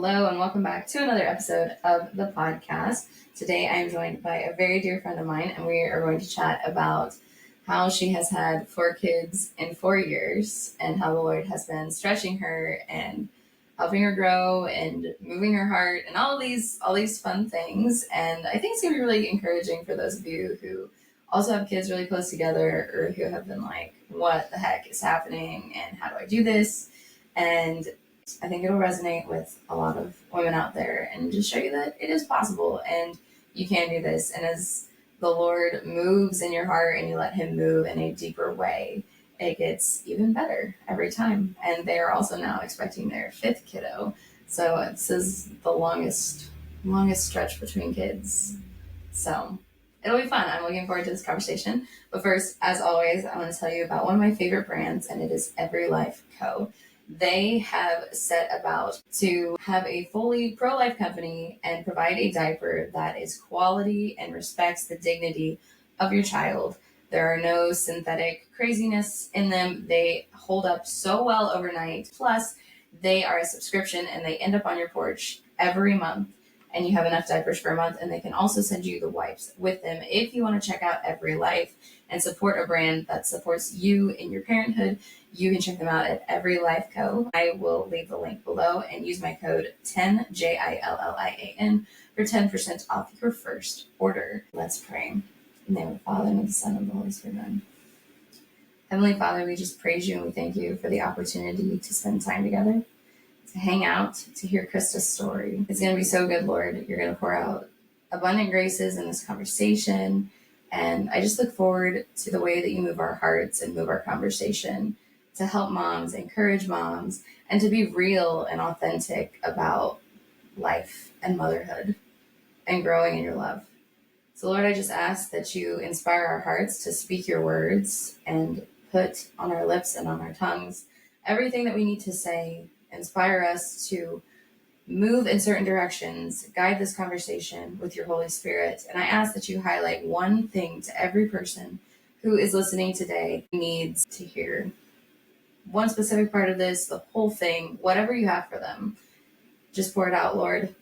Hello and welcome back to another episode of the podcast. Today I am joined by a very dear friend of mine, and we are going to chat about how she has had 4 kids in 4 years and how the Lord has been stretching her and helping her grow and moving her heart and all these fun things. And I think it's going to be really encouraging for those of you who also have kids really close together or who have been like, what the heck is happening and how do I do this? And I think it'll resonate with a lot of women out there and just show you that it is possible and you can do this. And as the Lord moves in your heart and you let him move in a deeper way, it gets even better every time. And they are also now expecting their 5th kiddo. So this is the longest stretch between kids. So it'll be fun. I'm looking forward to this conversation. But first, as always, I want to tell you about one of my favorite brands, and it is Every Life Co. They have set about to have a fully pro-life company and provide a diaper that is quality and respects the dignity of your child. There are no synthetic craziness in them. They hold up so well overnight. Plus, they are a subscription and they end up on your porch every month. And you have enough diapers for a month, and they can also send you the wipes with them if you want to check out Every Life and support a brand that supports you in your parenthood. You can check them out at Every Life Co. I will leave the link below and use my code 10 JILLIAN for 10% off your first order. Let's pray. In the name of the Father, and of the Son, and of the Holy Spirit. Amen. Heavenly Father, we just praise you and we thank you for the opportunity to spend time together, to hang out, to hear Krista's story. It's going to be so good, Lord. You're going to pour out abundant graces in this conversation. And I just look forward to the way that you move our hearts and move our conversation to help moms, encourage moms, and to be real and authentic about life and motherhood and growing in your love. So, Lord, I just ask that you inspire our hearts to speak your words and put on our lips and on our tongues everything that we need to say. Inspire us to move in certain directions, guide this conversation with your Holy Spirit. And I ask that you highlight one thing to every person who is listening today needs to hear. One specific part of this, the whole thing, whatever you have for them, just pour it out, Lord.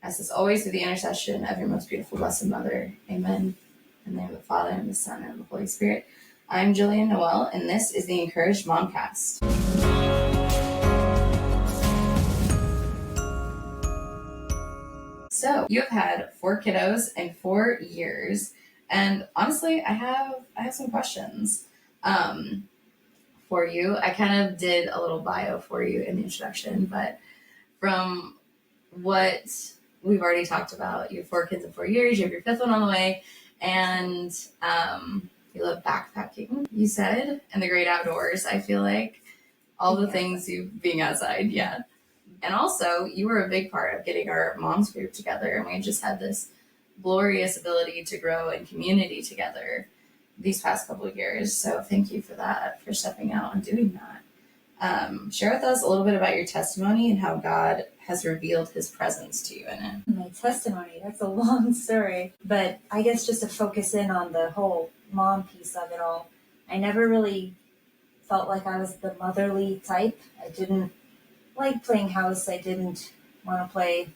As is always through the intercession of your most beautiful, blessed mother. Amen. In the name of the Father, and the Son, and of the Holy Spirit. I'm Jillian Noel, and this is the Encouraged Momcast. So you have had 4 kiddos in 4 years, and honestly, I have some questions for you. I kind of did a little bio for you in the introduction, but from what we've already talked about, you have 4 kids in 4 years, you have your 5th one on the way, and you love backpacking, you said, and the great outdoors. I feel like all the things being outside, yeah. And also, you were a big part of getting our moms group together, and we just had this glorious ability to grow in community together these past couple of years. So thank you for that, for stepping out and doing that. Share with us a little bit about your testimony and how God has revealed his presence to you in it. My testimony, that's a long story, but I guess just to focus in on the whole mom piece of it all, I never really felt like I was the motherly type. I didn't like playing house. I didn't want to play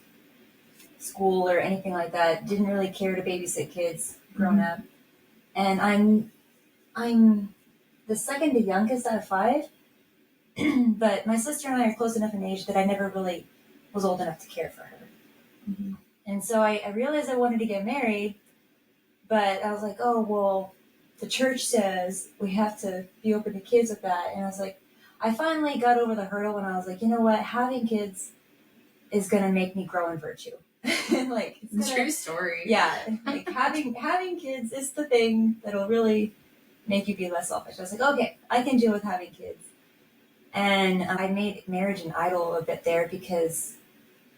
school or anything like that. Didn't really care to babysit kids growing up. And I'm the second to youngest out of 5, but my sister and I are close enough in age that I never really was old enough to care for her. Mm-hmm. And so I realized I wanted to get married, but I was like, oh, well, the church says we have to be open to kids with that. And I was like, I finally got over the hurdle when I was like, you know what, having kids is going to make me grow in virtue. Like, it's true story. Yeah. Like having kids is the thing that'll really make you be less selfish. I was like, okay, I can deal with having kids. And I made marriage an idol a bit there because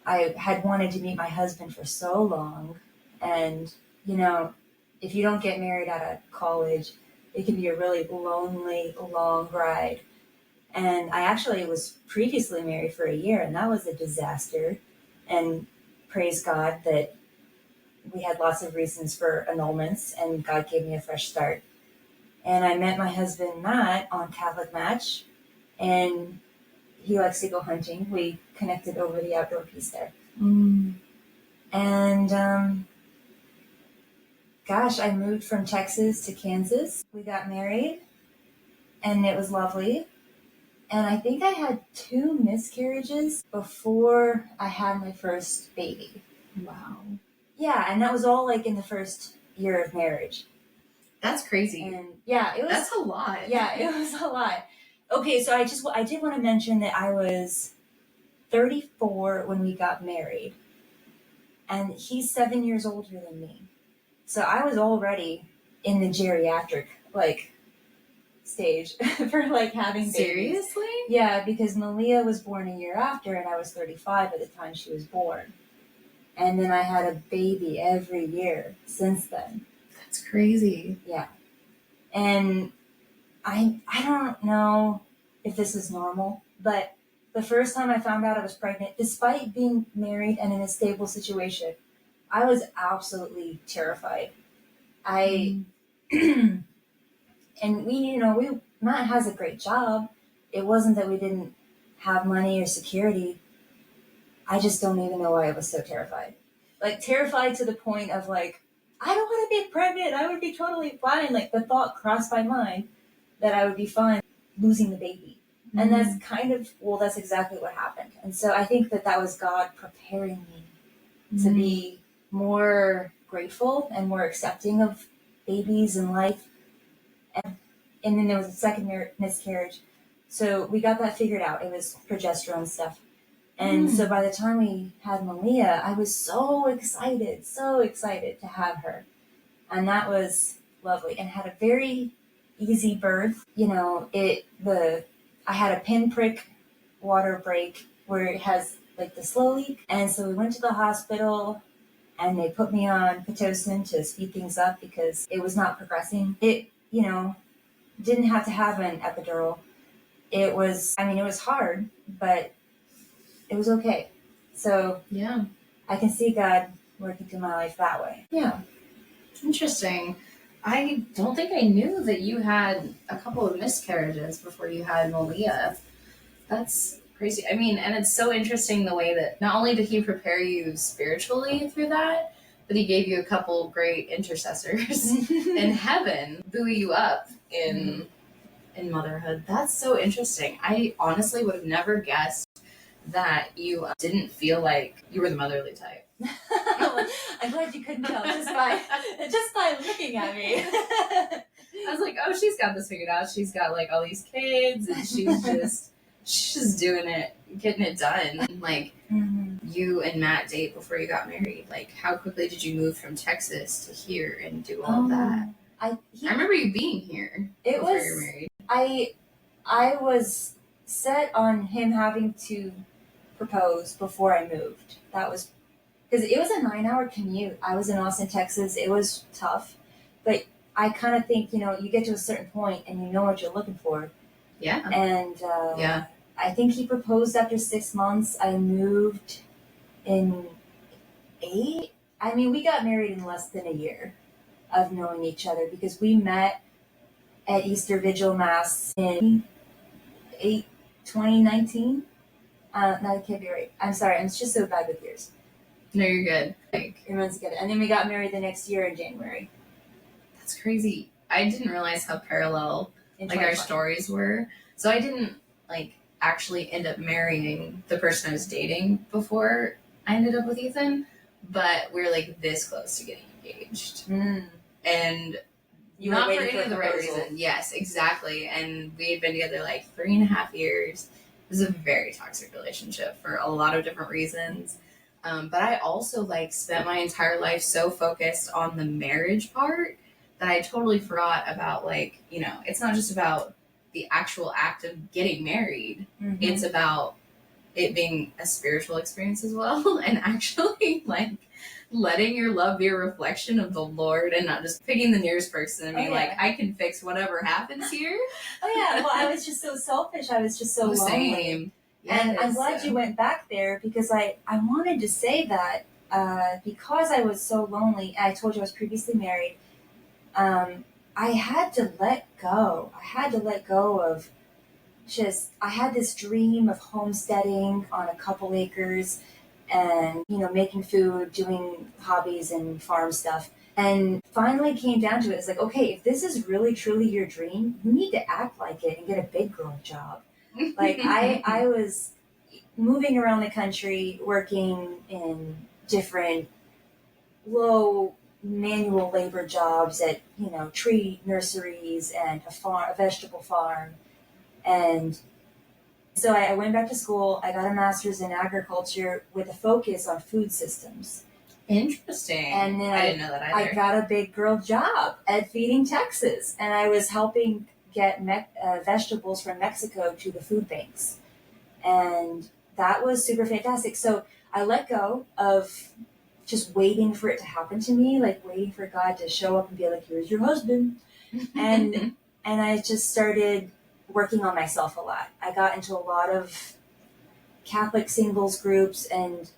I had wanted to meet my husband for so long. And, you know, if you don't get married out of college, it can be a really lonely, long ride. And I actually was previously married for a year, and that was a disaster. And praise God that we had lots of reasons for annulments, and God gave me a fresh start. And I met my husband, Matt, on Catholic Match. And he likes to go hunting. We connected over the outdoor piece there. Mm. And gosh, I moved from Texas to Kansas. We got married, and it was lovely. And I think I had 2 miscarriages before I had my first baby. Wow. Yeah, and that was all like in the first year of marriage. That's crazy. And yeah, it was. That's a lot. Yeah, it was a lot. Okay, so I did want to mention that I was 34 when we got married, and he's 7 years older than me. So I was already in the geriatric stage for having babies. Seriously? Yeah, because Malia was born a year after, and I was 35 at the time she was born. And then I had a baby every year since then. That's crazy. Yeah. And I don't know if this is normal, but the first time I found out I was pregnant, despite being married and in a stable situation, I was absolutely terrified. And Matt has a great job. It wasn't that we didn't have money or security. I just don't even know why I was so terrified. Terrified to the point of I don't want to be pregnant. I would be totally fine. The thought crossed my mind that I would be fine losing the baby. Mm-hmm. And that's exactly what happened. And so I think that was God preparing me to be more grateful and more accepting of babies and life. And then there was a second miscarriage. So we got that figured out. It was progesterone stuff. And so by the time we had Malia, I was so excited to have her. And that was lovely. And had a very easy birth. I had a pinprick water break where it has the slow leak. And so we went to the hospital and they put me on Pitocin to speed things up because it was not progressing. It, didn't have to have an epidural. It was hard, but it was okay. So yeah, I can see God working through my life that way. Yeah. Interesting. I don't think I knew that you had a couple of miscarriages before you had Malia. That's crazy. And it's so interesting the way that not only did he prepare you spiritually through that, but he gave you a couple great intercessors in heaven, buoy you up in motherhood. That's so interesting. I honestly would have never guessed that you didn't feel like you were the motherly type. I'm glad you couldn't tell just by looking at me. I was like, oh, she's got this figured out. She's got all these kids, and she's just doing it, getting it done. You and Matt date before you got married. How quickly did you move from Texas to here and do all that? I remember you being here before you were married. I was set on him having to propose before I moved. That was because it was a 9-hour commute. I was in Austin, Texas. It was tough, but I kind of think you get to a certain point and you know what you're looking for. Yeah. And I think he proposed after 6 months. I moved in 8. We got married in less than a year of knowing each other because we met at Easter Vigil Mass in 2019. No, that can't be right. I'm sorry. I'm just so bad with years. No, you're good. It runs together. And then we got married the next year in January. That's crazy. I didn't realize how parallel our stories were. So I didn't actually end up marrying the person I was dating before I ended up with Ethan, but we were this close to getting engaged. And you not were for waiting any of the right reason. Yes, exactly. And we had been together 3.5 years. It was a very toxic relationship for a lot of different reasons. But I also spent my entire life so focused on the marriage part that I totally forgot about it's not just about the actual act of getting married. It's about it being a spiritual experience as well, and actually letting your love be a reflection of the Lord and not just picking the nearest person and being I can fix whatever happens here. Oh yeah, well I was just so selfish. I was just so lonely. Same. Yes. And I'm glad you went back there because I wanted to say that because I was so lonely, I told you I was previously married, I had to let go. I had to let go of I had this dream of homesteading on a couple acres and, making food, doing hobbies and farm stuff. And finally came down to it. It's like, okay, if this is really truly your dream, you need to act like it and get a big girl job. Like I was moving around the country, working in different low manual labor jobs at, tree nurseries and a vegetable farm. And so I went back to school. I got a master's in agriculture with a focus on food systems. Interesting. And then I didn't know that either. I got a big girl job at Feeding Texas, and I was helping get vegetables from Mexico to the food banks. And that was super fantastic. So I let go of just waiting for it to happen to me, like waiting for God to show up and be like, here's your husband. And I just started working on myself a lot. I got into a lot of Catholic singles groups, and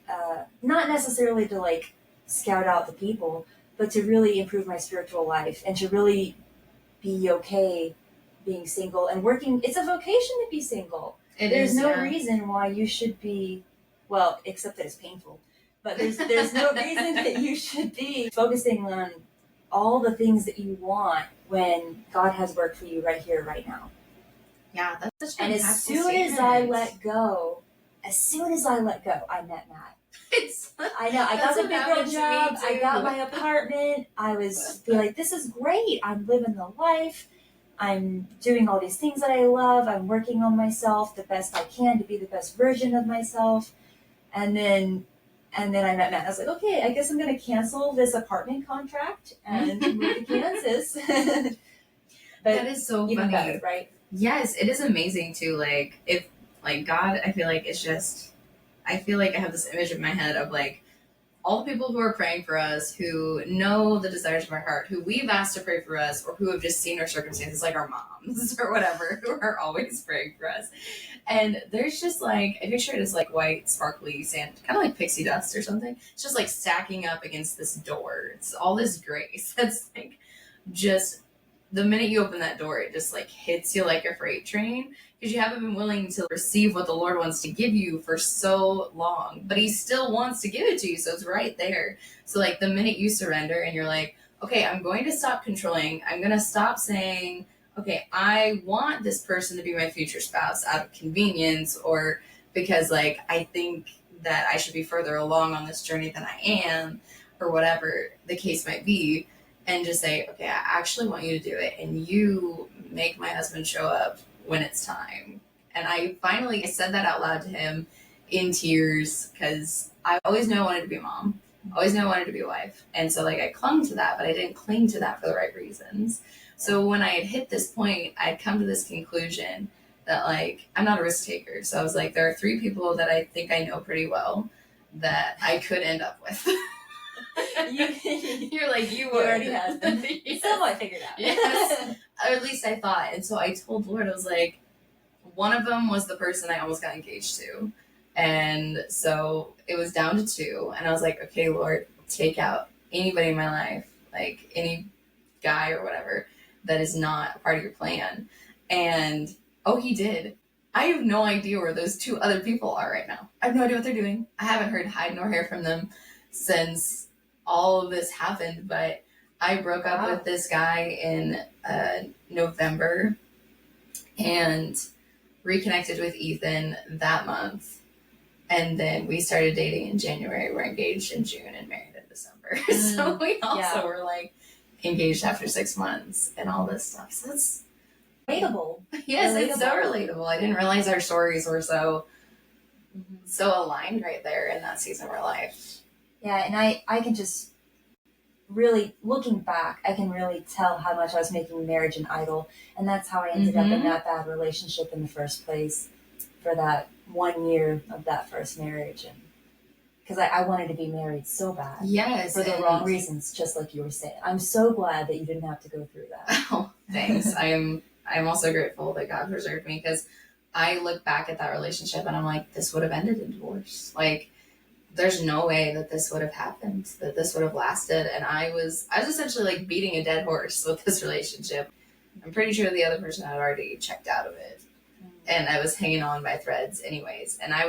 not necessarily to like scout out the people, but to really improve my spiritual life and to really be okay being single and working. It's a vocation to be single. There's no reason why you should be, well, except that it's painful, but there's no reason that you should be focusing on all the things that you want when God has work for you right here, right now. Yeah, that's such an And as soon as I let go, I met Matt. I know. I got the big girl job. I got my apartment. I was like, this is great. I'm living the life. I'm doing all these things that I love. I'm working on myself the best I can to be the best version of myself. And then I met Matt. I was like, okay, I guess I'm going to cancel this apartment contract and move to Kansas. But that is so even funny, better, right? Yes, it is amazing too. Like, if like God, I feel like it's just, I feel like I have this image in my head of like all the people who are praying for us, who know the desires of our heart, who we've asked to pray for us, or who have just seen our circumstances, like our moms or whatever, who are always praying for us. And there's just like, I picture it as like white, sparkly sand, kind of like pixie dust or something. It's just like stacking up against this door. It's all this grace that's like just the minute you open that door, it just like hits you like a freight train because you haven't been willing to receive what the Lord wants to give you for so long, but he still wants to give it to you. So it's right there. So like the minute you surrender and you're like, okay, I'm going to stop controlling. I'm going to stop saying, okay, I want this person to be my future spouse out of convenience or because like, I think that I should be further along on this journey than I am or whatever the case might be. And just say, okay, I actually want you to do it. And you make my husband show up when it's time. And I finally said that out loud to him in tears because I always knew I wanted to be a mom. I always knew I wanted to be a wife. And so like I clung to that, but I didn't cling to that for the right reasons. So when I had hit this point, I'd come to this conclusion that like, I'm not a risk taker. So I was like, there are 3 people that I think I know pretty well that I could end up with. You're like, you already have them. Yes. Still I figured out. Yes. Or at least I thought. And so I told the Lord, I was like, one of them was the person I almost got engaged to. And so it was down to 2. And I was like, okay, Lord, take out anybody in my life, like any guy or whatever, that is not a part of your plan. And he did. I have no idea where those 2 other people are right now. I have no idea what they're doing. I haven't heard hide nor hair from them since all of this happened, but I broke up with this guy in November and reconnected with Ethan that month. And then we started dating in January. We're engaged in June and married in December. So we also were like engaged after 6 months and all this stuff. So that's relatable. Yes, it's so relatable. I didn't realize our stories were so aligned right there in that season of our life. Yeah, and I can just really, looking back, I can really tell how much I was making marriage an idol. And that's how I ended up in that bad relationship in the first place for that 1 year of that first marriage. And because I wanted to be married so bad. Yes. For the wrong reasons, just like you were saying. I'm so glad that you didn't have to go through that. Oh, thanks. I'm also grateful that God preserved me because I look back at that relationship and I'm like, this would have ended in divorce. Like, there's no way that this would have happened, that this would have lasted. And I was essentially like beating a dead horse with this relationship. I'm pretty sure the other person had already checked out of it. and I was hanging on by threads anyways. And I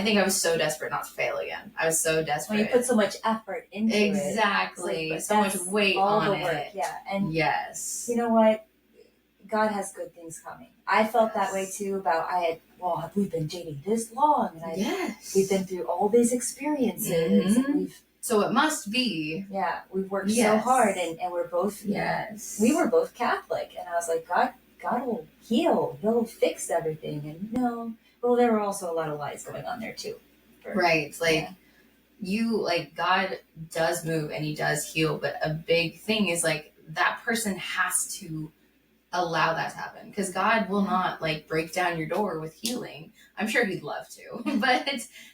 think I was so desperate not to fail again. I was so desperate. When you put so much effort into it. Exactly. So much weight on it. Yeah. And yes. You know what? God has good things coming. I felt that way too we've been dating this long, and we've been through all these experiences, and so it must be. Yeah, we've worked so hard, and we're both, we were both Catholic, and I was like, God will heal, He'll fix everything, and no, well, there were also a lot of lies going on there too. Right, God does move and He does heal, but a big thing is that person has to allow that to happen, because God will not break down your door with healing. I'm sure He'd love to, but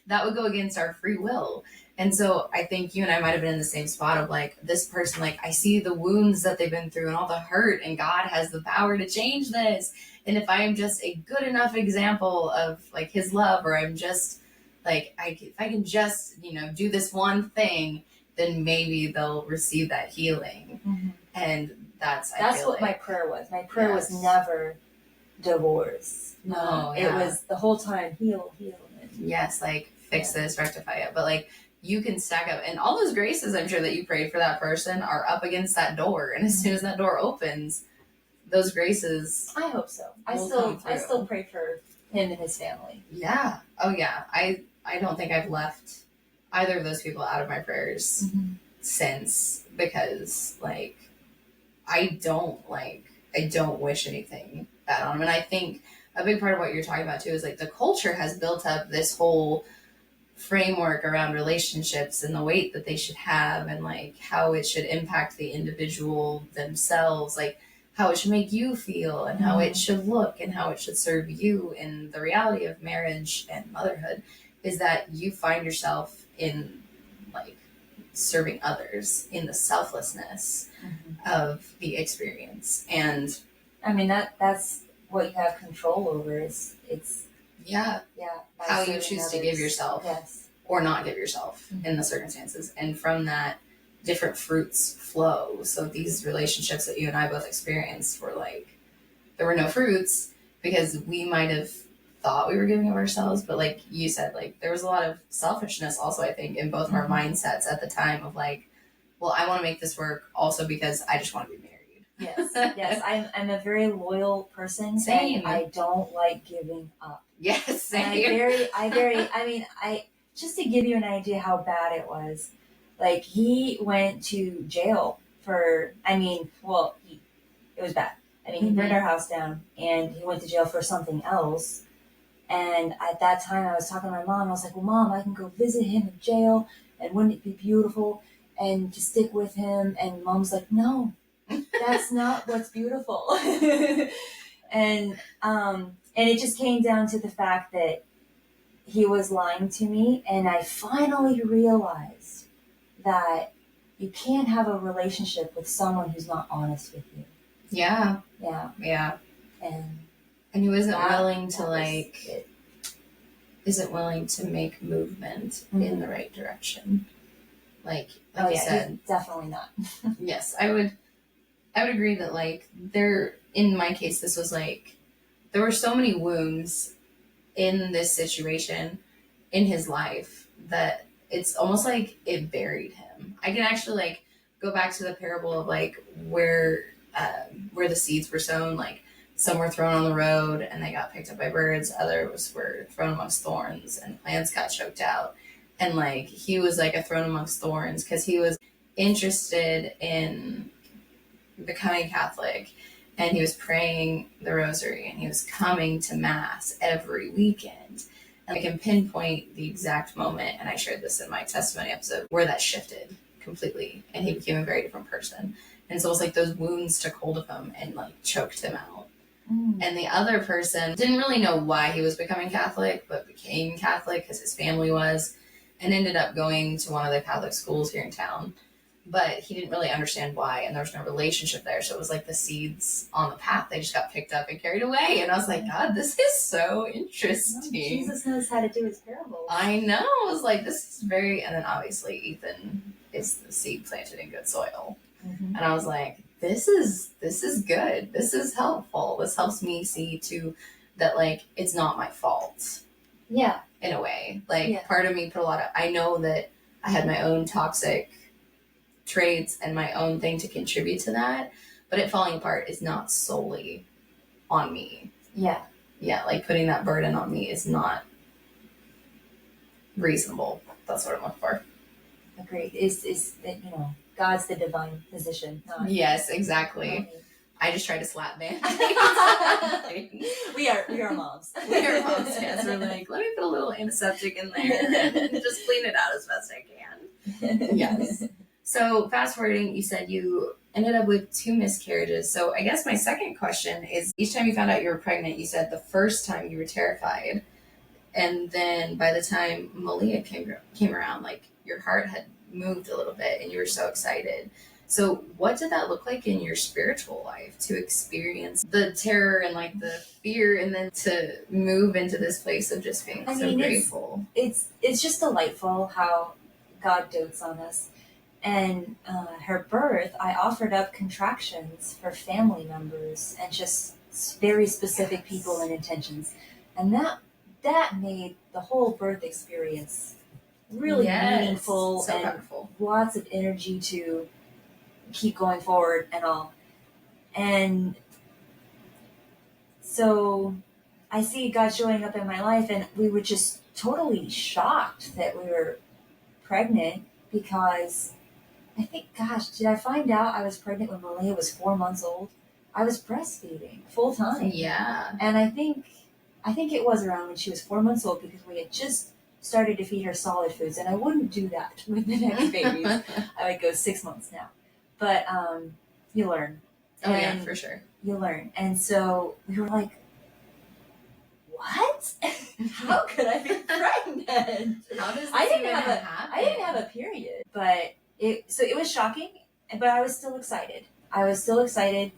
that would go against our free will. And so I think you and I might have been in the same spot of this person, I see the wounds that they've been through and all the hurt, and God has the power to change this. And if I am just a good enough example of His love, or I'm just if I can just, do this one thing, then maybe they'll receive that healing. And that's what my prayer was. My prayer was never divorce. No, it was the whole time heal. Yes, fix this, rectify it. But you can stack up, and all those graces I'm sure that you prayed for that person are up against that door. And as soon as that door opens, those graces. I hope so. I still pray for him and his family. Yeah. Oh yeah. I don't think I've left either of those people out of my prayers since, because I don't wish anything bad on them. And I think a big part of what you're talking about too is the culture has built up this whole framework around relationships and the weight that they should have, and how it should impact the individual themselves, how it should make you feel, and how it should look, and how it should serve you. And the reality of marriage and motherhood is that you find yourself in serving others, in the selflessness of the experience. And I mean, that's what you have control over. It's how you choose to give yourself or not give yourself in the circumstances. And from that, different fruits flow. So these relationships that you and I both experienced were there were no fruits, because we might have thought we were giving of ourselves, but you said, there was a lot of selfishness also, I think, in both of our mindsets at the time of well, I want to make this work also because I just want to be married. Yes. I'm a very loyal person. Same. And I don't like giving up. Yes, same. And I just to give you an idea how bad it was, he went to jail for, it was bad. He burned our house down, and he went to jail for something else. And at that time, I was talking to my mom. I was like, well, Mom, I can go visit him in jail, and wouldn't it be beautiful? And to stick with him. And Mom's like, no, that's not what's beautiful. And it just came down to the fact that he was lying to me. And I finally realized that you can't have a relationship with someone who's not honest with you. Yeah. And he wasn't willing to isn't willing to make movement in the right direction. You said, definitely not. Yes, I would agree that in my case, this was there were so many wounds in this situation in his life that it's almost it buried him. I can actually go back to the parable of where the seeds were sown. Some were thrown on the road and they got picked up by birds. Others were thrown amongst thorns and plants got choked out. And he was a thorn amongst thorns because he was interested in becoming Catholic, and he was praying the rosary, and he was coming to Mass every weekend. And I can pinpoint the exact moment, and I shared this in my testimony episode, where that shifted completely and he became a very different person. And so it was those wounds took hold of him and choked him out. And the other person didn't really know why he was becoming Catholic, but became Catholic because his family was, and ended up going to one of the Catholic schools here in town. But he didn't really understand why, and there was no relationship there. So it was the seeds on the path. They just got picked up and carried away. And I was like, God, this is so interesting. Jesus knows how to do his parables. I know. I was this is very... And then obviously Ethan is the seed planted in good soil. And I was like, this is good. This is helpful. This helps me see to that like it's not my fault. Yeah. In a way, like part of me put a lot of. I know that I had my own toxic traits and my own thing to contribute to that, but it falling apart is not solely on me. Yeah. Yeah, like putting that burden on me is not reasonable. That's what I'm looking for. Agreed. Is that God's the divine physician. Yes, exactly. I just try to slap man. we are moms. We are moms. Yes, we're like, let me put a little antiseptic in there and just clean it out as best I can. Yes. So fast forwarding, you said you ended up with 2 miscarriages. So I guess my second question is, each time you found out you were pregnant, you said the first time you were terrified, and then by the time Malia came around, like your heart had moved a little bit and you were so excited. So what did that look like in your spiritual life, to experience the terror and like the fear, and then to move into this place of just being grateful? It's just delightful how God dotes on us. And her birth, I offered up contractions for family members and just very specific people and intentions. And that made the whole birth experience really meaningful so and powerful. Lots of energy to keep going forward and all. And so I see God showing up in my life, and we were just totally shocked that we were pregnant, because I think, gosh, did I find out I was pregnant when Malia was 4 months old? I was breastfeeding full time. Yeah. And I think it was around when she was 4 months old, because we had just started to feed her solid foods, and I wouldn't do that with the next babies. I would go 6 months now. But you learn. Oh, yeah, for sure. You learn. And so we were like, what? How could I be pregnant? How does this I didn't have a period, but it was shocking, but I was still excited.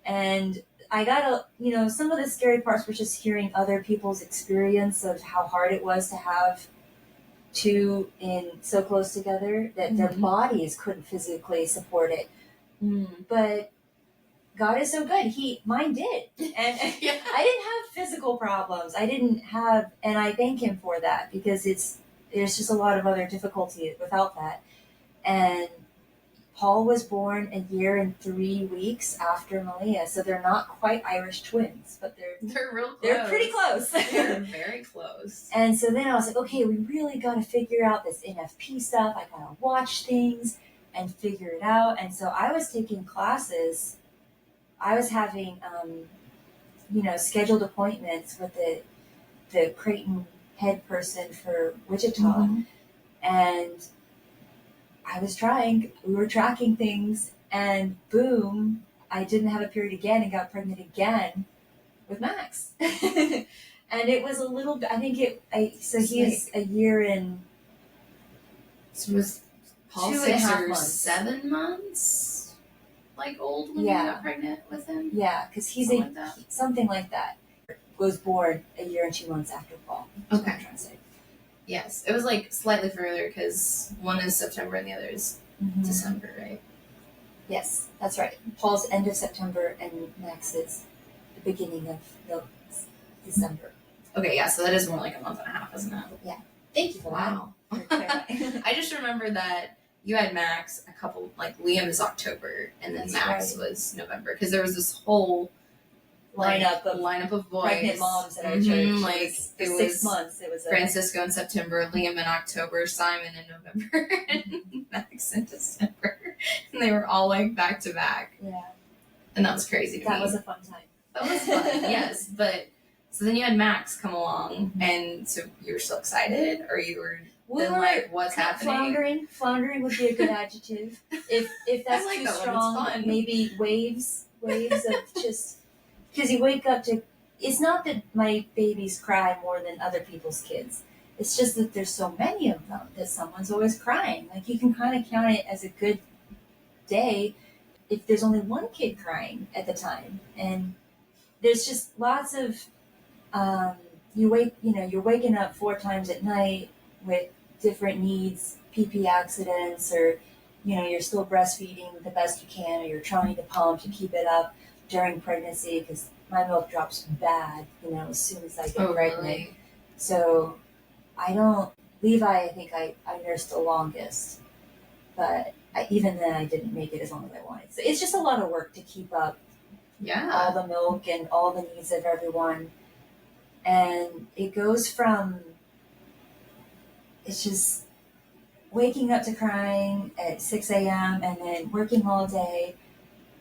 And I got some of the scary parts were just hearing other people's experience of how hard it was to have 2 in so close together that their bodies couldn't physically support it. But God is so good. Mine did. And I didn't have physical problems. And I thank Him for that, because there's just a lot of other difficulty without that. And Paul was born a year and 3 weeks after Malia, so they're not quite Irish twins, but they're real close. They're pretty close. They're very close. And so then I was like, okay, we really got to figure out this NFP stuff. I got to watch things and figure it out. And so I was taking classes. I was having, scheduled appointments with the Creighton head person for Wichita, and we were tracking things, and boom, I didn't have a period again and got pregnant again with Max. And it was a little bit, he's a year and... So was Paul 6 or 7 months old when you got pregnant with him? Yeah, because he's something like that. Was born a year and 2 months after Paul. Okay. What I'm trying to say. Yes, it was slightly further, because one is September and the other is December, right? Yes, that's right. Paul's end of September and Max is the beginning of December. Okay, yeah, so that is more like a month and a half, isn't it? Yeah. Thank you for that. I just remember that you had Max a couple, Liam is October, and then Max was November, because there was this whole lineup of boys, pregnant moms at our church. It was 6 months. It was Francisco in September, Liam in October, Simon in November, and Max in December, and they were all back to back. Yeah, and that was crazy. That was a fun time. That was fun, yes. But so then you had Max come along, and so you were still excited, or you were? What's happening? Floundering would be a good adjective. If that's too strong, maybe waves of just. Because you wake up to, it's not that my babies cry more than other people's kids. It's just that there's so many of them that someone's always crying. You can kind of count it as a good day if there's only one kid crying at the time. And there's just lots of, you're waking up 4 times at night with different needs, PP accidents, or, you're still breastfeeding the best you can, or you're trying to pump to keep it up during pregnancy, because my milk drops bad, as soon as I get Oh, pregnant. really? So I don't, Levi, I think I nursed the longest, but even then I didn't make it as long as I wanted. So it's just a lot of work to keep up Yeah. all the milk and all the needs of everyone. And it goes from, it's just waking up to crying at 6 a.m. and then working all day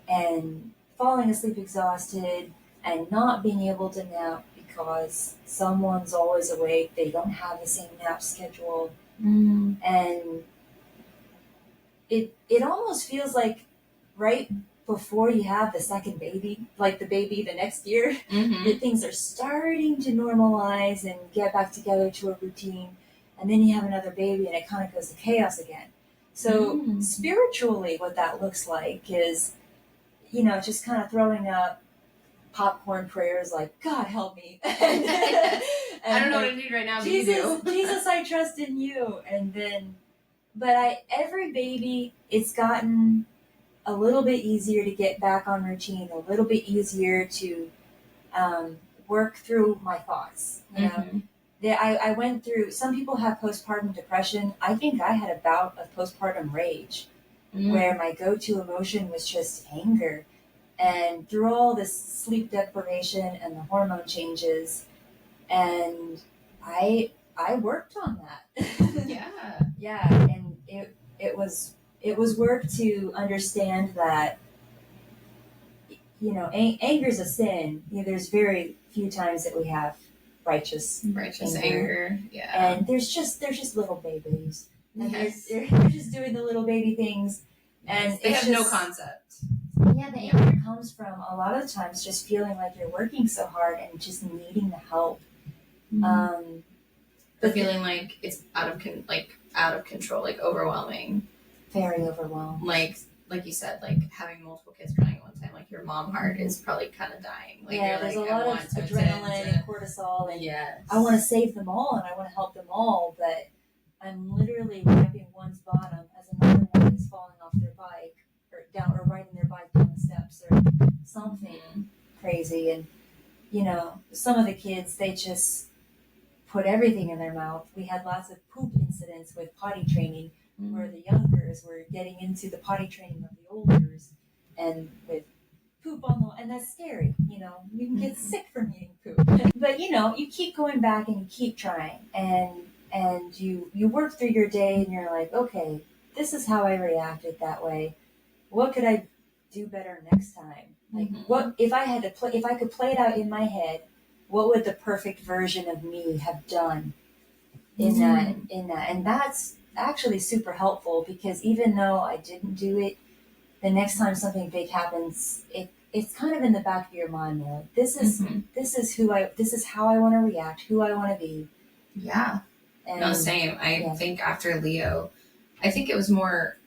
and falling asleep exhausted and not being able to nap because someone's always awake. They don't have the same nap schedule. And it almost feels like right before you have the second baby, like the baby the next year, that things are starting to normalize and get back together to a routine. And then you have another baby and it kind of goes to chaos again. So spiritually, what that looks like is, just kind of throwing up popcorn prayers like, God help me. and I don't know what I need right now, but Jesus, I trust in you. And then, but every baby, it's gotten a little bit easier to get back on routine, a little bit easier to work through my thoughts. I went through, some people have postpartum depression. I think I had a bout of postpartum rage where my go-to emotion was just anger. And through all this sleep deprivation and the hormone changes, and I worked on that. Yeah, and it was work to understand that, anger's a sin. There's very few times that we have righteous anger. Yeah. And there's just little babies. And they're just doing the little baby things. And they have no concept. Yeah, the anger comes from a lot of times just feeling like you're working so hard and just needing the help. Or feeling like it's out of control, like overwhelming. Very overwhelmed. Like you said, like having multiple kids crying at one time, like your mom heart is probably kind of dying. Like there's a lot of adrenaline and cortisol, and I want to save them all and I want to help them all, but I'm literally wiping one's bottom as another one is falling off their bike or riding their bike down the steps or something crazy. And some of the kids, they just put everything in their mouth. We had lots of poop incidents with potty training where the youngers were getting into the potty training of the olders and with poop and that's scary. You can get sick from eating poop. But you keep going back and you keep trying and you work through your day and you're like, okay, this is how I reacted that way. What could I do better next time? Like what if I could play it out in my head, what would the perfect version of me have done in that? And that's actually super helpful because even though I didn't do it, the next time something big happens, it's kind of in the back of your mind now. This is how I want to react, who I want to be. Yeah. No, same. I think after Leo, I think it was more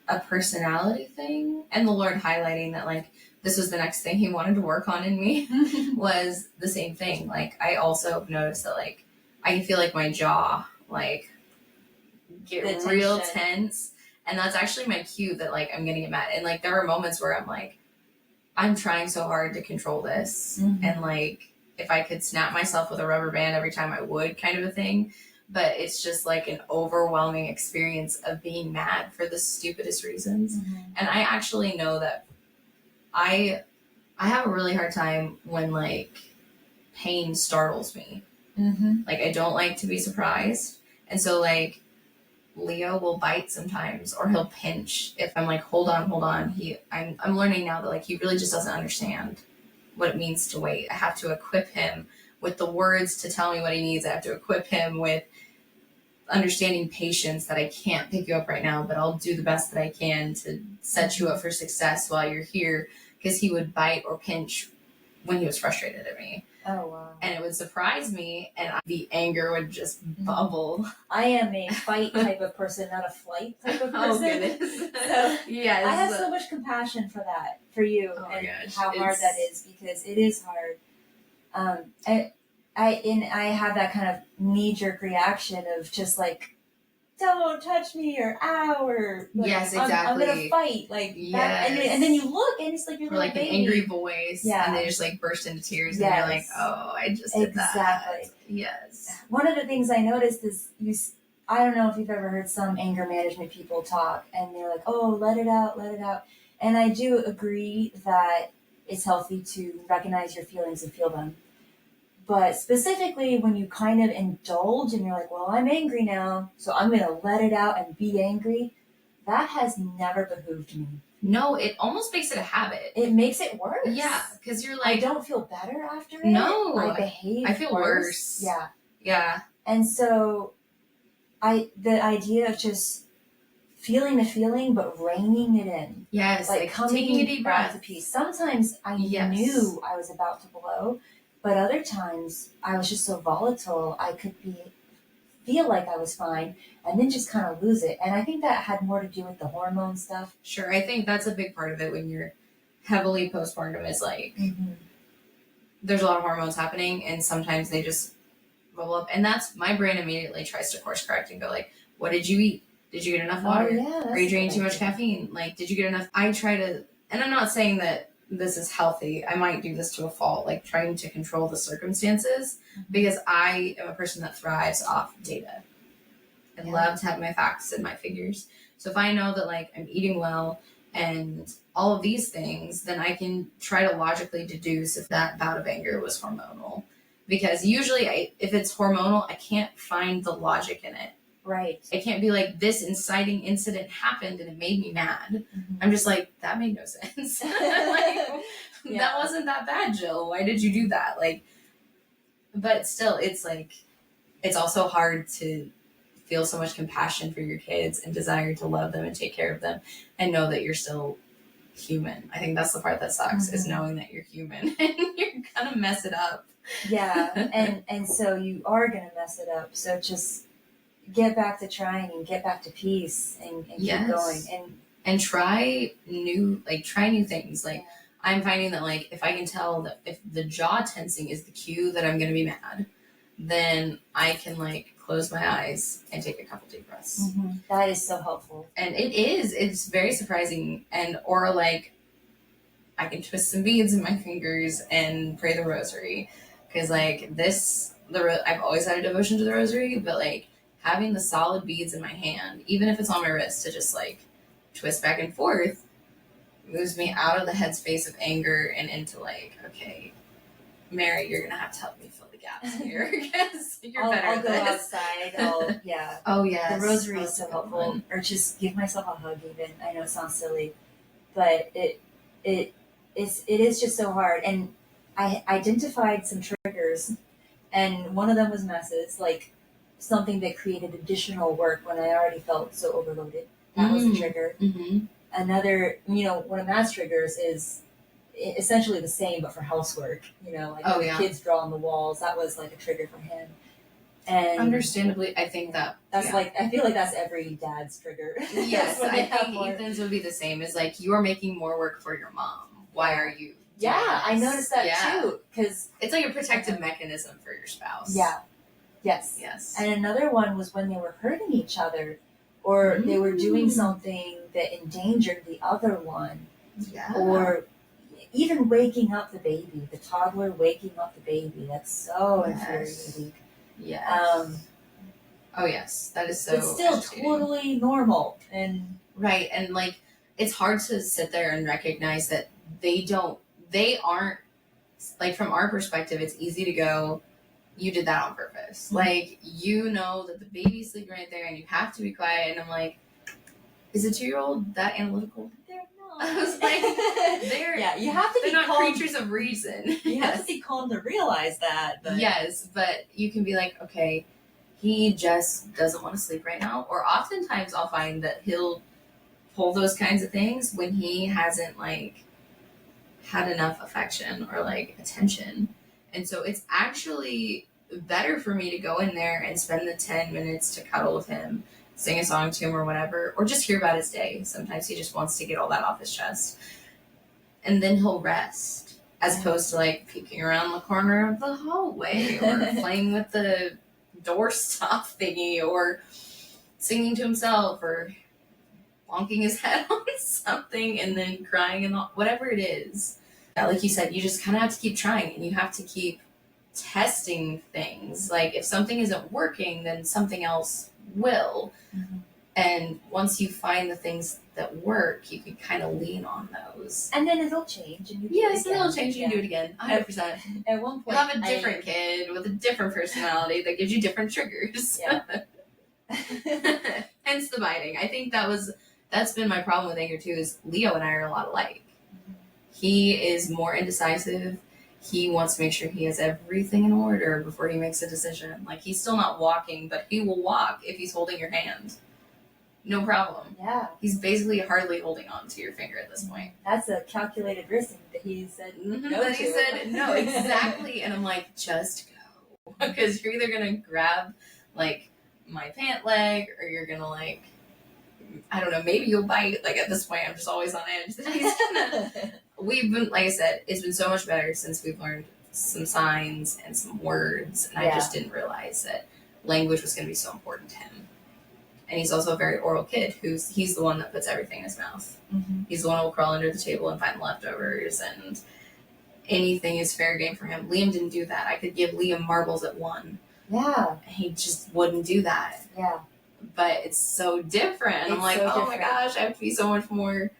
a personality thing and the Lord highlighting that like this was the next thing he wanted to work on in me was the same thing. Like I also noticed that like I can feel like my jaw like get real tense, and that's actually my cue that like I'm getting mad. And like there are moments where I'm like, I'm trying so hard to control this, and like if I could snap myself with a rubber band every time I would, kind of a thing. But it's just like an overwhelming experience of being mad for the stupidest reasons. And I actually know that I have a really hard time when like pain startles me. Like I don't like to be surprised. And so like Leo will bite sometimes or he'll pinch if I'm like, hold on. I'm learning now that like he really just doesn't understand what it means to wait. I have to equip him with the words to tell me what he needs. I have to equip him with understanding patience that I can't pick you up right now, but I'll do the best that I can to set you up for success while you're here. Because he would bite or pinch when he was frustrated at me. Oh, wow. And it would surprise me, and the anger would just bubble. I am a fight type of person, not a flight type of person. Oh, goodness. So yes. I have so much compassion for you, and how hard that is, because it is hard. I have that kind of knee-jerk reaction of just like, don't touch me, or ow, or like, yes, I'm exactly. gonna fight, like that. Yes. And then you look, and it's like your or little like baby. an angry voice, Yeah. and they just like burst into tears, Yes. and you're like, oh, I just did Exactly. that. Yes. One of the things I noticed is I don't know if you've ever heard some anger management people talk, and they're like, oh, let it out, let it out. And I do agree that it's healthy to recognize your feelings and feel them. But specifically when you kind of indulge and you're like, well, I'm angry now, so I'm going to let it out and be angry, that has never behooved me. No, it almost makes it a habit. It makes it worse. Yeah, because you're I like, don't feel better after it. No. I behave I feel worse. Yeah. Yeah. And so the idea of just feeling the feeling but reining it in. Yes, like coming taking a deep back breath. to peace. Sometimes I knew I was about to blow, but other times I was just so volatile I could feel like I was fine and then just kind of lose it. And I think that had more to do with the hormone stuff. Sure, I think that's a big part of it when you're heavily postpartum is like there's a lot of hormones happening, and sometimes they just bubble up, and that's my brain immediately tries to course correct and go like, what did you eat? Did you get enough water? Oh, yeah, Are you drinking too much caffeine? Like, did you get enough? I try to, and I'm not saying that this is healthy. I might do this to a fault, like trying to control the circumstances, because I am a person that thrives off data. I love to have my facts and my figures. So if I know that like I'm eating well and all of these things, then I can try to logically deduce if that bout of anger was hormonal. Because usually if it's hormonal, I can't find the logic in it. Right. It can't be like this inciting incident happened and it made me mad. I'm just like, that made no sense. That wasn't that bad, Jill. Why did you do that? Like, but still, it's like, it's also hard to feel so much compassion for your kids and desire to love them and take care of them and know that you're still human. I think that's the part that sucks is knowing that you're human and you're gonna mess it up. Yeah. And so you are gonna mess it up. So just get back to trying and get back to peace and keep going and try new things. Like I'm finding that like if I can tell that if the jaw tensing is the cue that I'm gonna be mad, then I can like close my eyes and take a couple deep breaths. That is so helpful. And it's very surprising. And or like I can twist some beads in my fingers and pray the rosary, because like I've always had a devotion to the rosary, but like having the solid beads in my hand, even if it's on my wrist, to just like twist back and forth, moves me out of the headspace of anger and into like, okay, Mary, you're gonna have to help me fill the gaps here because you're better I'll at go this. outside. Oh yeah. The rosary is so helpful. Or just give myself a hug. Even I know it sounds silly, but it is just so hard. And I identified some triggers, and one of them was messes, like something that created additional work when I already felt so overloaded. That was a trigger. Another, one of Matt's triggers is essentially the same, but for housework. Like the kids draw on the walls. That was like a trigger for him. And understandably, I think that's like, I feel like that's every dad's trigger. Yes, I think Ethan's would be the same. Is like, you are making more work for your mom. Why are you? I noticed that too, because it's like a protective mechanism for your spouse. Yes. And another one was when they were hurting each other, or they were doing something that endangered the other one, or even waking up the baby, the toddler waking up the baby. That's so infuriating. Oh yes, that is so. It's still totally normal, and right, and like it's hard to sit there and recognize that they aren't like, from our perspective, it's easy to go, you did that on purpose. Like, that the baby's sleeping right there and you have to be quiet. And I'm like, is a 2-year-old that analytical? They're not. I was like, you have to be not calm. Creatures of reason. You have to be calm to realize that. But. Yes, but you can be like, okay, he just doesn't want to sleep right now. Or oftentimes I'll find that he'll pull those kinds of things when he hasn't like had enough affection or like attention. And so it's actually better for me to go in there and spend the 10 minutes to cuddle with him, sing a song to him or whatever, or just hear about his day. Sometimes he just wants to get all that off his chest. And then he'll rest, as opposed to like peeking around the corner of the hallway or playing with the doorstop thingy or singing to himself or bonking his head on something and then crying and whatever it is. Yeah, like you said, you just kind of have to keep trying and you have to keep testing things. Like if something isn't working, then something else will. Mm-hmm. And once you find the things that work, you can kind of lean on those. And then it'll change. And you do yes, it and again. it'll change and you do it again. 100%. At one point, You'll have a different kid with a different personality that gives you different triggers. Yeah. Hence the biting. I think that's been my problem with anger too, is Leo and I are a lot alike. Mm-hmm. He is more indecisive. He wants to make sure he has everything in order before he makes a decision. Like, he's still not walking, but he will walk if he's holding your hand. No problem. Yeah. He's basically hardly holding on to your finger at this point. That's a calculated risk that he said no That to. he said no, exactly. And I'm like, just go. Because you're either going to grab, like, my pant leg, or you're going to, like, I don't know, maybe you'll bite. Like, at this point, I'm just always on edge. That he's gonna... We've been, like I said, it's been so much better since we've learned some signs and some words. And I just didn't realize that language was going to be so important to him. And he's also a very oral kid he's the one that puts everything in his mouth. Mm-hmm. He's the one who will crawl under the table and find leftovers, and anything is fair game for him. Liam didn't do that. I could give Liam marbles at 1. Yeah. He just wouldn't do that. Yeah. But it's so different. I'm like, oh my gosh, I have to be so much more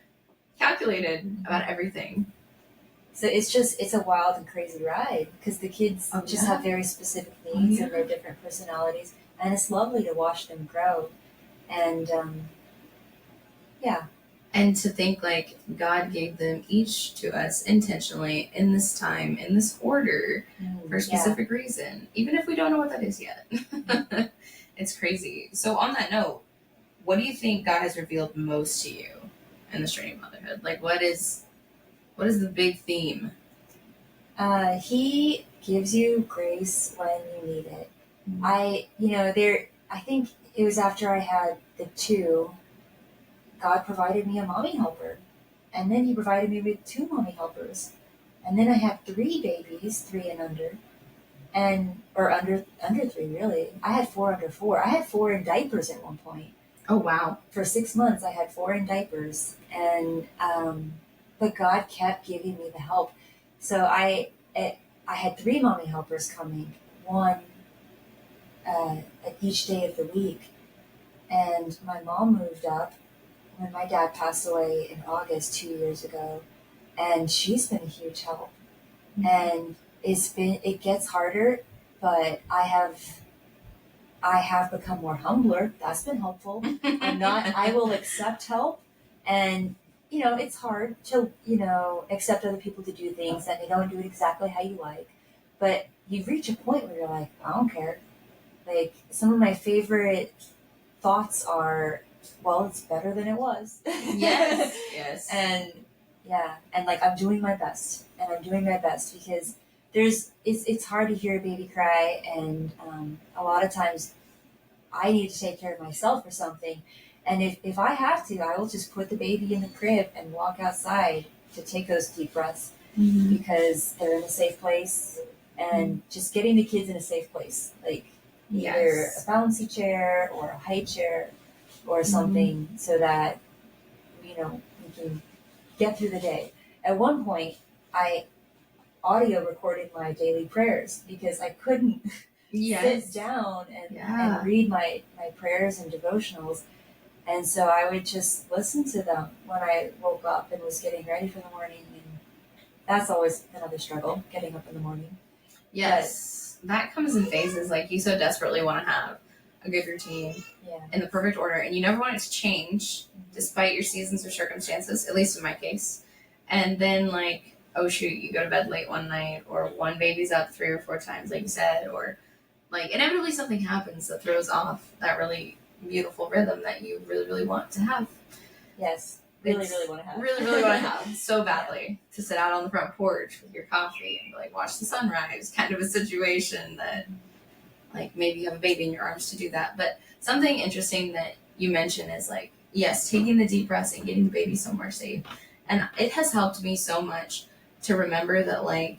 calculated about everything. So it's a wild and crazy ride because the kids just have very specific needs and their different personalities, and it's lovely to watch them grow. And and to think like God gave them each to us intentionally in this time, in this order, for a specific reason, even if we don't know what that is yet. It's crazy. So on that note, what do you think God has revealed most to you in this journey of motherhood? Like, what is the big theme? He gives you grace when you need it. Mm-hmm. I think it was after I had the 2, God provided me a mommy helper. And then he provided me with 2 mommy helpers. And then I had 3 babies, 3 and under. Or under 3, really. I had 4 under 4. I had 4 in diapers at one point. Oh, wow. For 6 months, I had 4 in diapers. And, but God kept giving me the help. So I had 3 mommy helpers coming, 1 at each day of the week. And my mom moved up when my dad passed away in August 2 years ago. And she's been a huge help. Mm-hmm. And it gets harder, but I have become more humbler. That's been helpful. I will accept help. And, it's hard to, accept other people to do things that they don't do it exactly how you like. But you reach a point where you're like, I don't care. Like, some of my favorite thoughts are, well, it's better than it was. Yes. And like, I'm doing my best. And I'm doing my best because it's hard to hear a baby cry. And a lot of times I need to take care of myself or something. And if I have to, I will just put the baby in the crib and walk outside to take those deep breaths, mm-hmm. because they're in a safe place. And just getting the kids in a safe place, like either a bouncy chair or a high chair or something, mm-hmm. so that, we can get through the day. At one point, I audio recorded my daily prayers because I couldn't sit down and read my prayers and devotionals. And so I would just listen to them when I woke up and was getting ready for the morning. And that's always another struggle, getting up in the morning. Yes. But that comes in phases. Like, you so desperately want to have a good routine in the perfect order. And you never want it to change, mm-hmm. despite your seasons or circumstances, at least in my case. And then, like, oh shoot, you go to bed late one night, or one baby's up 3 or 4 times, like you said, or like inevitably something happens that throws off that really beautiful rhythm that you really, really want to have. Yes, really want to have. Really, really want to have so badly, to sit out on the front porch with your coffee and like watch the sunrise, kind of a situation that, like, maybe you have a baby in your arms to do that. But something interesting that you mentioned is, like, yes, taking the deep breaths and getting the baby somewhere safe. And it has helped me so much to remember that, like,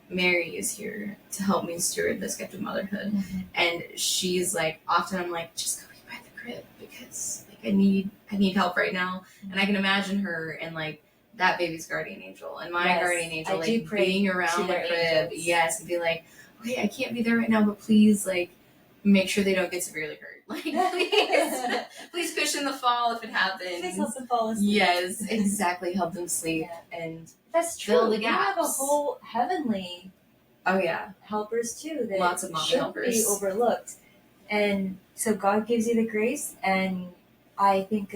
Mary is here to help me steward this gift of motherhood. Mm-hmm. And she's like, often I'm like, just go eat by the because like I need help right now. And I can imagine her and like that baby's guardian angel and my guardian angel, like being around the crib. Angels. Yes, and be like, okay, I can't be there right now, but please like make sure they don't get severely hurt. Like please cushion the fall if it happens. Please help them fall asleep. Yes, exactly. Help them sleep and that's true. Fill the gaps. We have a whole heavenly helpers too that lots of mommy shouldn't helpers. Be overlooked. And so God gives you the grace, and I think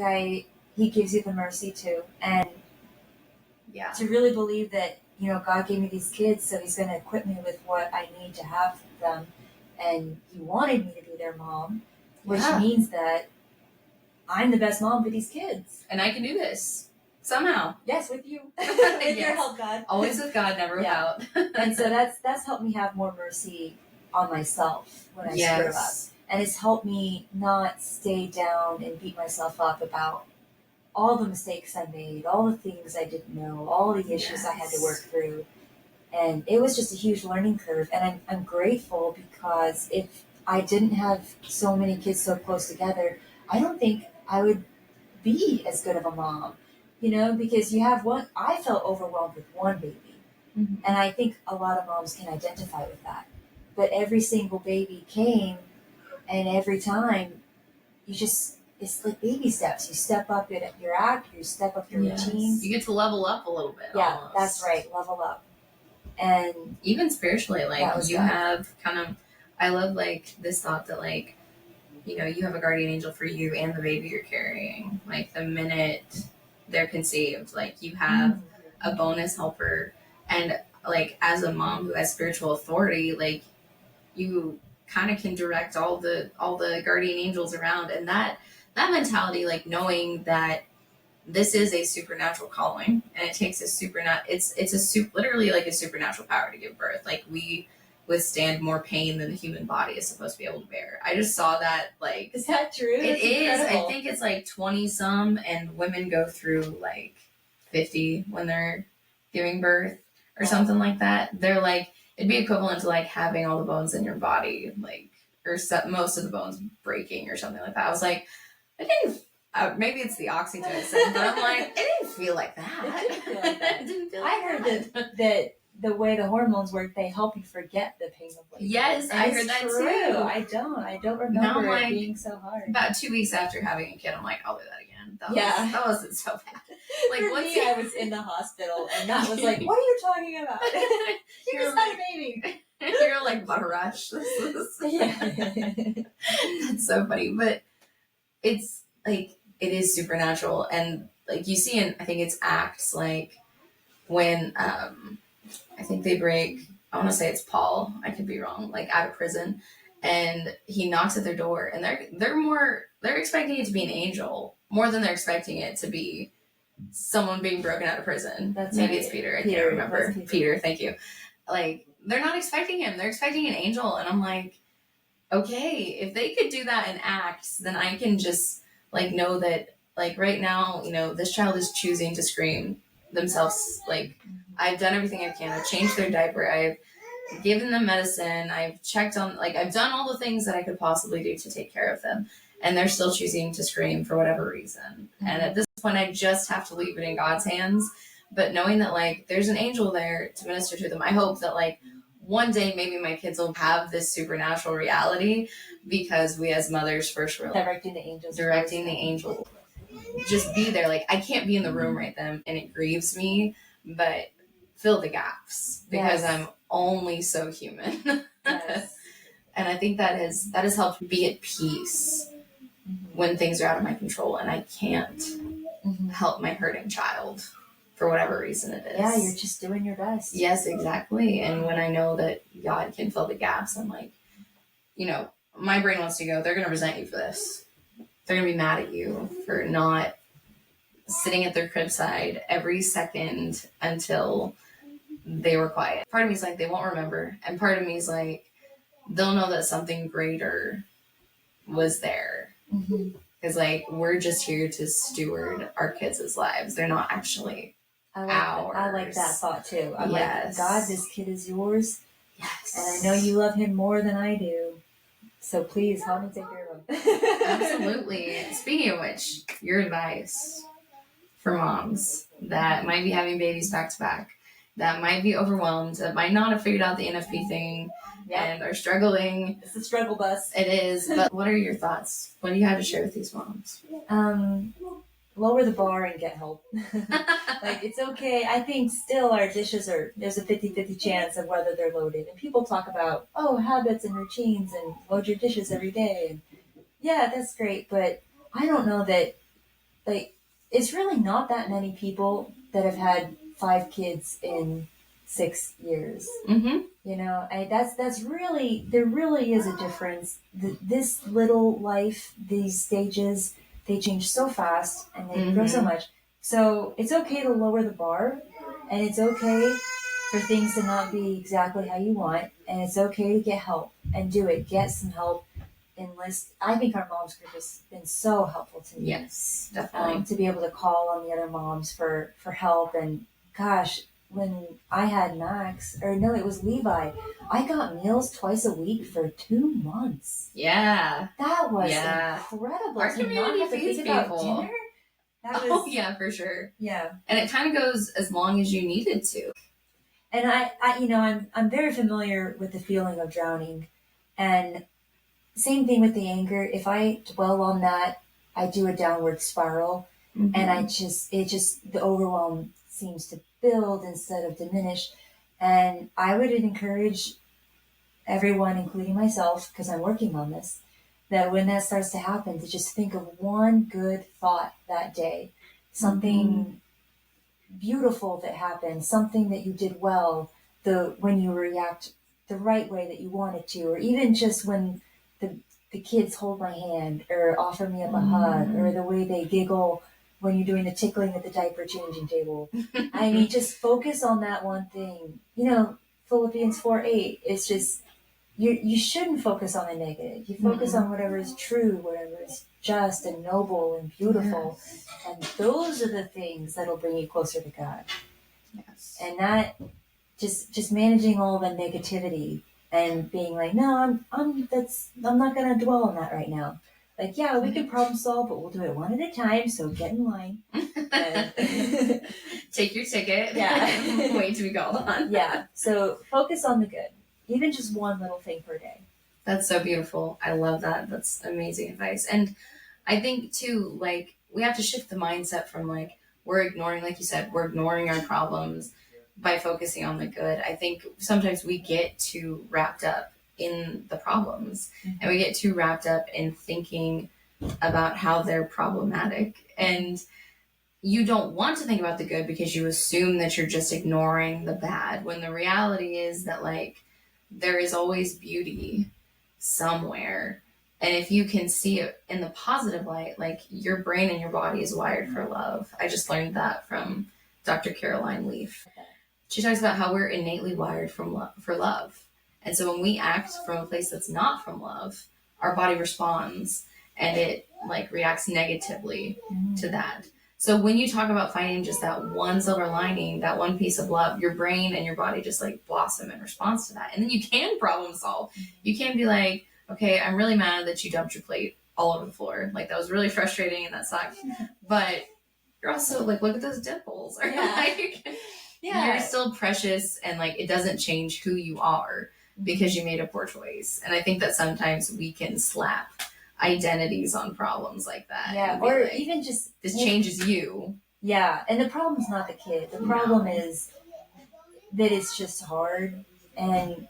He gives you the mercy too. And to really believe that, you know, God gave me these kids, so He's going to equip me with what I need to have them. And He wanted me to be their mom, which means that I'm the best mom for these kids. And I can do this. Somehow. Yes, with you. With your help, God. Always with God, never without. And so that's helped me have more mercy on myself when I screw up. And it's helped me not stay down and beat myself up about all the mistakes I made, all the things I didn't know, all the issues I had to work through. And it was just a huge learning curve. And I'm grateful, because if I didn't have so many kids so close together, I don't think I would be as good of a mom. You know, because you have one, I felt overwhelmed with one baby. Mm-hmm. And I think a lot of moms can identify with that. But every single baby came, and every time it's like baby steps. You step up your act, you step up your routines. You get to level up a little bit. Yeah, almost. That's right, level up. And even spiritually, like you have kind of, I love like this thought that like, you know, you have a guardian angel for you and the baby you're carrying. Like the minute they're conceived, like you have a bonus helper. And like as a mom who has spiritual authority, like you kind of can direct all the guardian angels around. And that mentality, like knowing that this is a supernatural calling and it takes a literally like a supernatural power to give birth. Like we withstand more pain than the human body is supposed to be able to bear. I just saw that, like, is that true? It is. Incredible. I think it's like 20 some, and women go through like 50 when they're giving birth or something like that. They're like, it'd be equivalent to like having all the bones in your body, like, or most of the bones breaking or something like that. I was like, I didn't. Maybe it's the oxytocin, but I'm like, it didn't feel like that. It didn't feel like that. It didn't feel like I heard that the way the hormones work, they help you forget the pain of labor. Yes, I heard that true. Too. I don't remember it being so hard. About 2 weeks after having a kid, I'm like, I'll do that again. That wasn't so bad. Like for me, I was in the hospital, and that was like, what are you talking about? You just had a baby. You're like, butter rush. That's so funny, but it's like, it is supernatural. And like you see in, I think it's Acts, like when I think they break, I want to say it's Paul, I could be wrong, like out of prison, and he knocks at their door, and they're expecting it to be an angel more than they're expecting it to be someone being broken out of prison. Maybe it's Peter. I can't remember. Peter, thank you. Like, they're not expecting him. They're expecting an angel. And I'm like, okay, if they could do that in Acts, then I can just like know that like right now, you know, this child is choosing to scream themselves. Like, I've done everything I can. I've changed their diaper. I've given them medicine. I've checked on, like, I've done all the things that I could possibly do to take care of them. And they're still choosing to scream for whatever reason. Mm-hmm. And at this point, I just have to leave it in God's hands. But knowing that, like, there's an angel there to minister to them, I hope that, like, one day maybe my kids will have this supernatural reality, because we as mothers first were like, directing the angel. Just be there. Like, I can't be in the room right then, and it grieves me, but fill the gaps, because I'm only so human. Yes. And I think that has helped be at peace when things are out of my control and I can't help my hurting child for whatever reason it is. Yeah, you're just doing your best. Yes, exactly. And when I know that God can fill the gaps, I'm like, you know, my brain wants to go, they're going to resent you for this. They're going to be mad at you for not sitting at their crib side every second until they were quiet. Part of me is like, they won't remember. And part of me is like, they'll know that something greater was there. Because like, we're just here to steward our kids' lives. They're not actually ours. I like that thought too. I'm like, God, this kid is yours. Yes. And I know you love him more than I do. So please help me take care of him. Absolutely. Speaking of which, your advice for moms that might be having babies back to back, that might be overwhelmed, that might not have figured out the NFP thing and are struggling. It's a struggle bus. It is. But what are your thoughts? What do you have to share with these moms? Lower the bar and get help. Like, it's okay. I think still our dishes there's a 50-50 chance of whether they're loaded. And people talk about, habits and routines and load your dishes every day. And yeah, that's great. But I don't know that, like, it's really not that many people that have had 5 kids in 6 years. Mm-hmm. You know, that's really, there really is a difference. This little life, these stages, they change so fast and they grow so much. So it's okay to lower the bar, and it's okay for things to not be exactly how you want, and it's okay to get help and do it. Get some help. Enlist. I think our moms group has been so helpful to me. Yes, definitely. To be able to call on the other moms for help. And gosh, when I had Max, or no, it was Levi, I got meals twice a week for 2 months. Yeah. That was incredible. Our community feeds people. Dinner? That was, yeah, for sure. Yeah. And it kind of goes as long as you need it to. And I'm very familiar with the feeling of drowning. And same thing with the anger. If I dwell on that, I do a downward spiral. And the overwhelm seems to build instead of diminish. And I would encourage everyone, including myself, because I'm working on this, that when that starts to happen, to just think of one good thought that day, something beautiful that happened, something that you did well, when you react the right way that you wanted to, or even just when the kids hold my hand or offer me up a hug, or the way they giggle when you're doing the tickling at the diaper changing table. I mean, just focus on that one thing. You know, Philippians 4:8, it's just, you shouldn't focus on the negative. You focus on whatever is true, whatever is just and noble and beautiful. Yes. And those are the things that'll bring you closer to God. Yes. And not just managing all the negativity and being like, no, I'm not going to dwell on that right now. Like, yeah, we can problem solve, but we'll do it one at a time. So get in line. Take your ticket. Yeah. Wait to be called on. Yeah. So focus on the good. Even just one little thing per day. That's so beautiful. I love that. That's amazing advice. And I think too, like, we have to shift the mindset from like, we're ignoring, like you said, we're ignoring our problems by focusing on the good. I think sometimes we get too wrapped up in the problems and we get too wrapped up in thinking about how they're problematic. And you don't want to think about the good because you assume that you're just ignoring the bad, when the reality is that, like, there is always beauty somewhere. And if you can see it in the positive light, like, your brain and your body is wired for love. I just learned that from Dr. Caroline Leaf. She talks about how we're innately wired for love. And so when we act from a place that's not from love, our body responds and it, like, reacts negatively to that. So when you talk about finding just that one silver lining, that one piece of love, your brain and your body just, like, blossom in response to that. And then you can problem solve. You can be like, okay, I'm really mad that you dumped your plate all over the floor. Like, that was really frustrating and that sucked. But you're also like, look at those dimples. Or like, you're still precious, and, like, it doesn't change who you are because you made a poor choice. And I think that sometimes we can slap identities on problems like that. Yeah, or like, even just, this changes you. Yeah, and the problem's not the kid. The problem is that it's just hard, and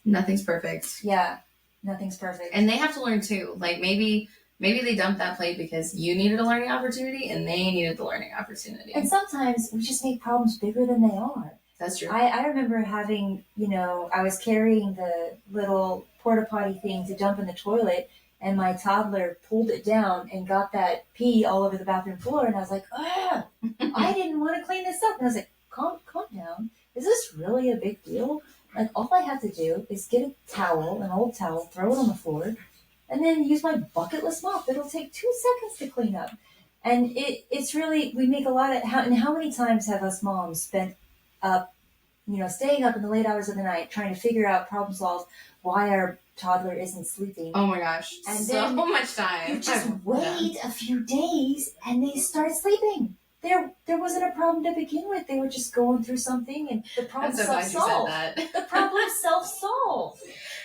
nothing's perfect. Yeah, nothing's perfect. And they have to learn too. Like, maybe they dumped that plate because you needed a learning opportunity and they needed the learning opportunity. And sometimes we just make problems bigger than they are. That's true. I remember having, I was carrying the little porta potty thing to dump in the toilet, and my toddler pulled it down and got that pee all over the bathroom floor, and I was like, I didn't want to clean this up. And I was like, calm down. Is this really a big deal? Like, all I have to do is get a towel, an old towel, throw it on the floor, and then use my bucketless mop. It'll take 2 seconds to clean up. And it's really, we make a lot of, how many times have us moms spent up, staying up in the late hours of the night trying to figure out, problem solve, why our toddler isn't sleeping. Oh my gosh, And so then much time. You just wait a few days and they start sleeping. There wasn't a problem to begin with. They were just going through something, and the problem I'm so glad you said that. The problem self-solved.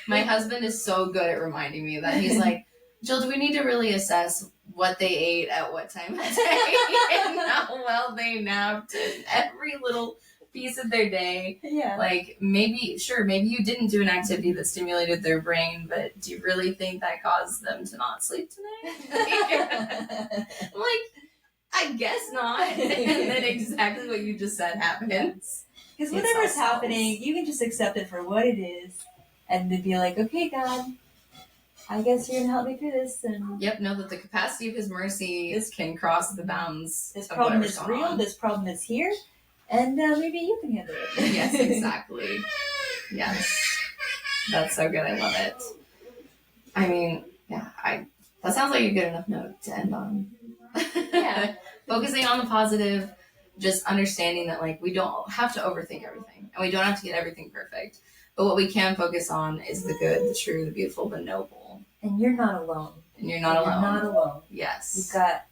My husband is so good at reminding me of that. He's like, Jill, do we need to really assess what they ate at what time of day and how well they napped and every little piece of their day? Yeah. Like, maybe you didn't do an activity that stimulated their brain, but do you really think that caused them to not sleep tonight? I'm like, I guess not. And then exactly what you just said happens. Because whatever's happening, you can just accept it for what it is and then be like, okay, God, I guess you're going to help me through this. And yep, know that the capacity of his mercy can cross the bounds. This problem is real. On. This problem is here. And maybe you can handle it. Yes, exactly. Yes. That's so good. I love it. I mean, yeah, that sounds like a good enough note to end on. Yeah. Focusing on the positive, just understanding that, like, we don't have to overthink everything and we don't have to get everything perfect. But what we can focus on is the good, the true, the beautiful, the noble. And you're not alone. You're not alone. Yes. You've got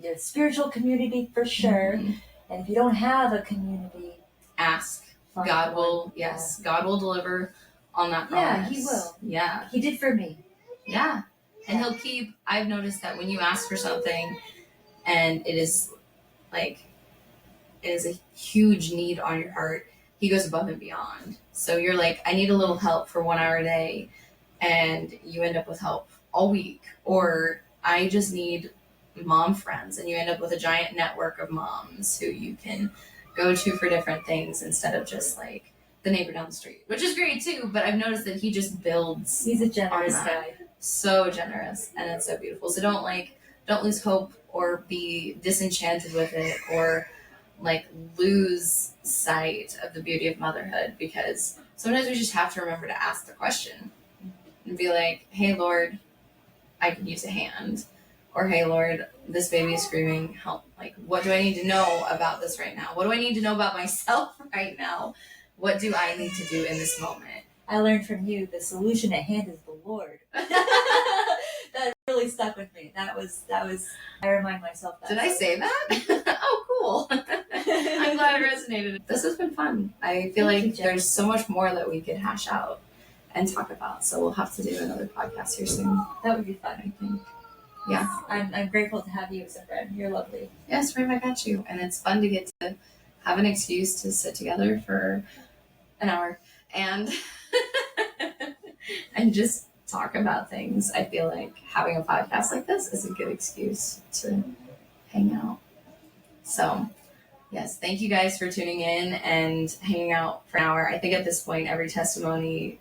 your spiritual community for sure. Mm-hmm. And if you don't have a community, ask. God will deliver on that promise. Yeah, he will. Yeah. He did for me. Yeah. And I've noticed that when you ask for something and it is a huge need on your heart, he goes above and beyond. So you're like, I need a little help for 1 hour a day, and you end up with help all week. Or I just need mom friends, and you end up with a giant network of moms who you can go to for different things instead of just like the neighbor down the street, which is great too. But I've noticed that he just builds. He's a generous guy. So generous, and it's so beautiful. So don't lose hope or be disenchanted with it or like lose sight of the beauty of motherhood, because sometimes we just have to remember to ask the question and be like, hey Lord, I could use a hand, or hey Lord, this baby is screaming, help. Like, what do I need to know about this right now? What do I need to know about myself right now? What do I need to do in this moment? I learned from you, the solution at hand is the Lord. That really stuck with me. That was. I remind myself that. Did I say that? Oh, cool. I'm glad it resonated. This has been fun. I feel like there's so much more that we could hash out and talk about. So we'll have to do another podcast here soon. That would be fun, I think. Yeah. I'm grateful to have you as a friend. You're lovely. Yes, right back at you. And it's fun to get to have an excuse to sit together for an hour and and just talk about things. I feel like having a podcast like this is a good excuse to hang out. So, yes, thank you guys for tuning in and hanging out for an hour. I think at this point, every testimony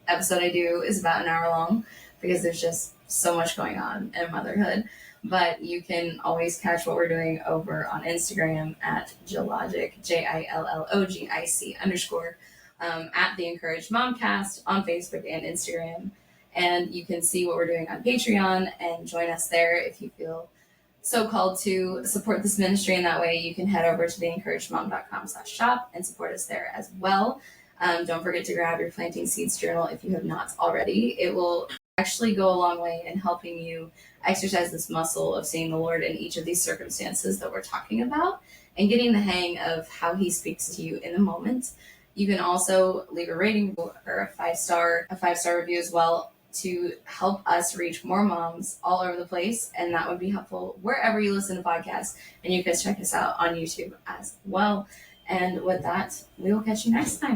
episode I do is about an hour long because there's just so much going on in motherhood. But you can always catch what we're doing over on Instagram at Jillogic, JILLOGIC _ at the Encouraged Momcast on Facebook and Instagram. And you can see what we're doing on Patreon and join us there if you feel so called to support this ministry in that way. You can head over to theencouragedmom.com/shop and support us there as well. Don't forget to grab your Planting Seeds journal if you have not already. It will actually go a long way in helping you exercise this muscle of seeing the Lord in each of these circumstances that we're talking about and getting the hang of how he speaks to you in the moment. You can also leave a rating or a five-star review as well to help us reach more moms all over the place. And that would be helpful wherever you listen to podcasts. And you can check us out on YouTube as well. And with that, we will catch you next time.